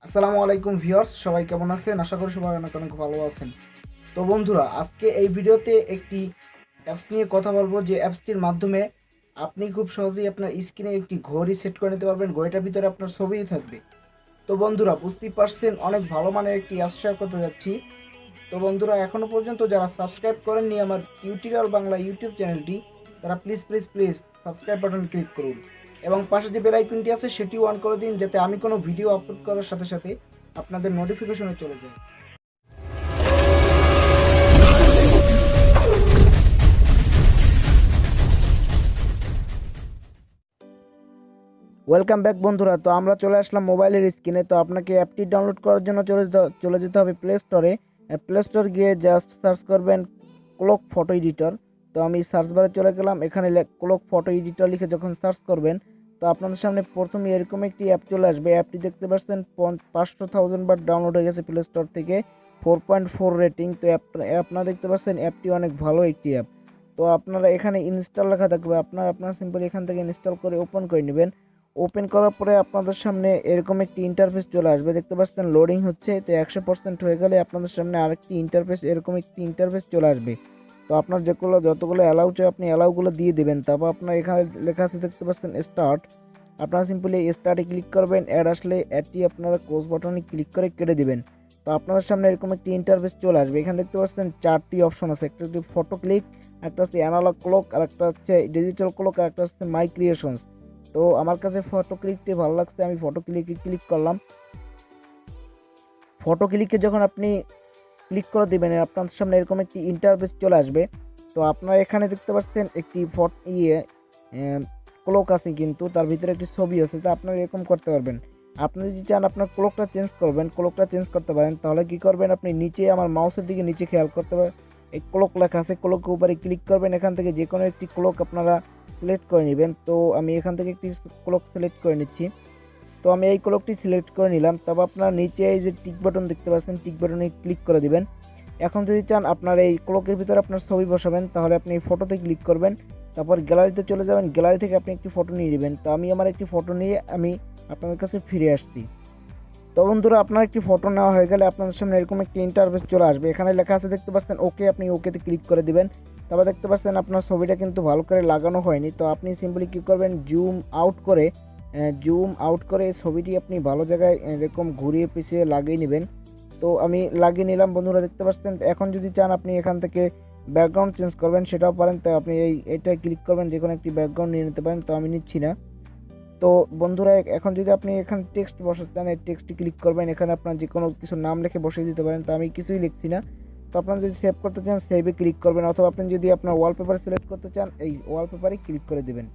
আসসালামু আলাইকুম ভিউয়ার্স, সবাই কেমন আছেন? আশা করি সবাই অনেক অনেক ভালো আছেন। তো বন্ধুরা, আজকে এই ভিডিওতে একটি অ্যাপস নিয়ে কথা বলবো, যে অ্যাপসটির মাধ্যমে আপনি খুব সহজেই আপনার স্ক্রিনে একটি ঘড়ি সেট করে নিতে পারবেন। ঘড়িটার ভিতরে আপনার ছবিই থাকবে। তো বন্ধুরা, বুঝতেই পারছেন অনেক ভালো মানের একটি অ্যাপস শেয়ার করতে যাচ্ছি। তো বন্ধুরা, এখনও পর্যন্ত যারা সাবস্ক্রাইব করেননি আমার টিউটোরিয়াল বাংলা ইউটিউব চ্যানেলটি, তারা please please please subscribe button click করুন এবং পাশে যে বেল আইকনটি আছে সেটিও অন করে দিন, যাতে আমি কোনো ভিডিও আপলোড করার সাথে সাথে আপনাদের নোটিফিকেশনে চলে যায়। ওয়েলকাম ব্যাক বন্ধুরা। তো আমরা চলে আসলাম মোবাইলের স্ক্রিনে। তো আপনাকে অ্যাপটি ডাউনলোড করার জন্য চলে যেতে হবে প্লে স্টোরে। প্লে স্টোর গিয়ে জাস্ট সার্চ করবেন ক্লক ফটো এডিটর। তো আমি সার্চ বারে চলে গেলাম, এখানে ক্লক ফটো এডিটর লিখে যখন সার্চ করবেন, তো আপনাদের সামনে প্রথমে এরকম একটি অ্যাপ চলে আসবে। অ্যাপটি দেখতে পাচ্ছেন 500,000 বার ডাউনলোড হয়ে গেছে প্লে স্টোর থেকে, 4.4 রেটিং। তো আপনারা দেখতে পাচ্ছেন অ্যাপটি অনেক ভালো একটি অ্যাপ। তো আপনারা এখানে ইনস্টল লেখা থাকবে, আপনারা সিম্পলি এখান থেকে ইনস্টল করে ওপেন করে নেবেন। ওপেন করার পরে আপনাদের সামনে এরকম একটি ইন্টারফেস চলে আসবে, দেখতে পাচ্ছেন লোডিং হচ্ছে। তো 100% হয়ে গেলে আপনাদের সামনে আরেকটি ইন্টারফেস, এরকম একটি ইন্টারফেস চলে আসবে। তো আপনার যতগুলো অ্যালাউ চাই আপনি অ্যালাউগুলো দিয়ে দেবেন। তারপর আপনার এখানে লেখা আছে, দেখতে পাচ্ছেন স্টার্ট। আপনারা সিম্পলি স্টার্টে ক্লিক করবেন। অ্যাড আসলে অ্যাডটি আপনারা ক্লোজ বাটনে ক্লিক করে কেটে দিবেন। তো আপনাদের সামনে এরকম একটি ইন্টারফেস চলে আসবে। এখানে দেখতে পাচ্ছেন 4টি অপশন আছে, একটা হচ্ছে ফটো ক্লিক, একটা হচ্ছে অ্যানালগ ক্লক, আর একটা হচ্ছে ডিজিটাল ক্লক, আর একটা হচ্ছে মাই ক্রিয়েশনস। তো আমার কাছে ফটো ক্লিকটি ভালো লাগছে, আমি ফটো ক্লিকে ক্লিক করলাম। ফটো ক্লিকে যখন আপনি ক্লিক করে দিবেন, আপনার সামনে এরকম একটি ইন্টারফেস চলে আসবে। তো আপনারা এখানে দেখতে পাচ্ছেন একটি ক্লক আছে, কিন্তু তার ভিতরে একটি ছবি আছে। তো আপনারা এরকম করতে পারবেন। আপনি যদি চান আপনার ক্লকটা চেঞ্জ করতে পারেন, তাহলে কি করবেন, আপনি নিচে আমার মাউসের দিকে নিচে খেয়াল করতে পারেন, এই ক্লক লেখা আছে, ক্লকের উপরে ক্লিক করবেন। এখান থেকে যে কোনো একটি ক্লক আপনারা সিলেক্ট করে নেবেন। তো আমি এখান থেকে একটি ক্লক সিলেক্ট করে নিচ্ছি। তো আমি এই ক্লকটি সিলেক্ট করে নিলাম। তারপর আপনার নিচে এই যে টিক বাটন দেখতে পাচ্ছেন, টিক বাটনে ক্লিক করে দিবেন। এখন যদি চান আপনার এই ক্লকের ভিতরে আপনার ছবি বসাবেন, তাহলে আপনি এই ফটোতে ক্লিক করবেন। তারপর গ্যালারিতে চলে যাবেন, গ্যালারি থেকে আপনি একটি ফটো নিয়ে নেবেন। তো আমি আমার একটি ফটো নিয়ে আমি আপনাদের কাছে ফিরে আসছি। তো বন্ধুরা, আপনার একটি ফটো নেওয়া হয়ে গেলে আপনাদের সামনে এরকম একটি ইন্টারফেস চলে আসবে। এখানে লেখা আছে, দেখতে পাচ্ছেন ওকে, আপনি ওকেতে ক্লিক করে দিবেন। তারপর দেখতে পাচ্ছেন আপনার ছবিটা কিন্তু ভালো করে লাগানো হয়নি। তো আপনি সিম্পলি কী করবেন, জুম আউট করে ছবিটি আপনি ভালো জায়গায় এরকম ঘুরিয়ে পিছিয়ে লাগিয়ে নেবেন। তো আমি লাগিয়ে নিলাম বন্ধুরা, দেখতে পাচ্ছেন। এখন যদি চান আপনি এখান থেকে ব্যাকগ্রাউন্ড চেঞ্জ করবেন, সেটাও পারেন। তো আপনি এইটা ক্লিক করবেন, যে কোনো একটি ব্যাকগ্রাউন্ড নিয়ে নিতে পারেন। তো আমি নিচ্ছি না। তো বন্ধুরা, এখন যদি আপনি এখানে টেক্সট বসাতে চান, এই টেক্সটে ক্লিক করবেন। এখানে আপনার যে কোনো কিছু নাম লিখে বসিয়ে দিতে পারেন। তো আমি কিছুই লিখছি না। তো আপনারা যদি সেভ করতে চান, সেভে ক্লিক করবেন, অথবা আপনি যদি আপনার ওয়ালপেপার সিলেক্ট করতে চান, এই ওয়ালপেপারে ক্লিক করে দেবেন।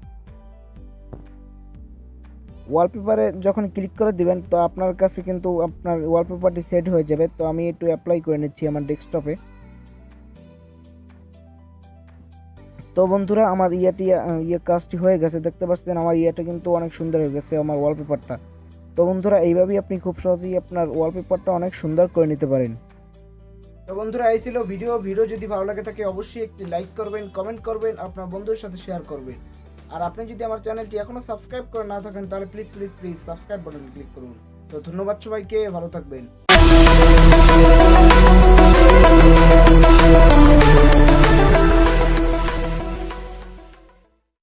ওয়ালপেপারে যখন ক্লিক করে দিবেন, তো আপনার কাছে কিন্তু আপনার ওয়ালপেপারটি সেট হয়ে যাবে। তো আমি একটু অ্যাপ্লাই করে নিচ্ছি আমার ডেস্কটপে। তো বন্ধুরা, আমার কাজটি হয়ে গেছে, দেখতে পাচ্ছেন আমার কিন্তু অনেক সুন্দর হয়ে গেছে আমার ওয়ালপেপারটা। তো বন্ধুরা, এইভাবেই আপনি খুব সহজেই আপনার ওয়ালপেপারটা অনেক সুন্দর করে নিতে পারেন। তো বন্ধুরা, এই ছিল ভিডিও যদি ভালো লাগে থাকে অবশ্যই একটি লাইক করবেন, কমেন্ট করবেন, আপনার বন্ধুদের সাথে শেয়ার করবেন। আর আপনি যদি আমার চ্যানেলটি এখনো সাবস্ক্রাইব করে না থাকেন, তাহলে প্লিজ প্লিজ প্লিজ সাবস্ক্রাইব বাটনে ক্লিক করুন। তো ধন্যবাদ সবাইকে, ভালো থাকবেন।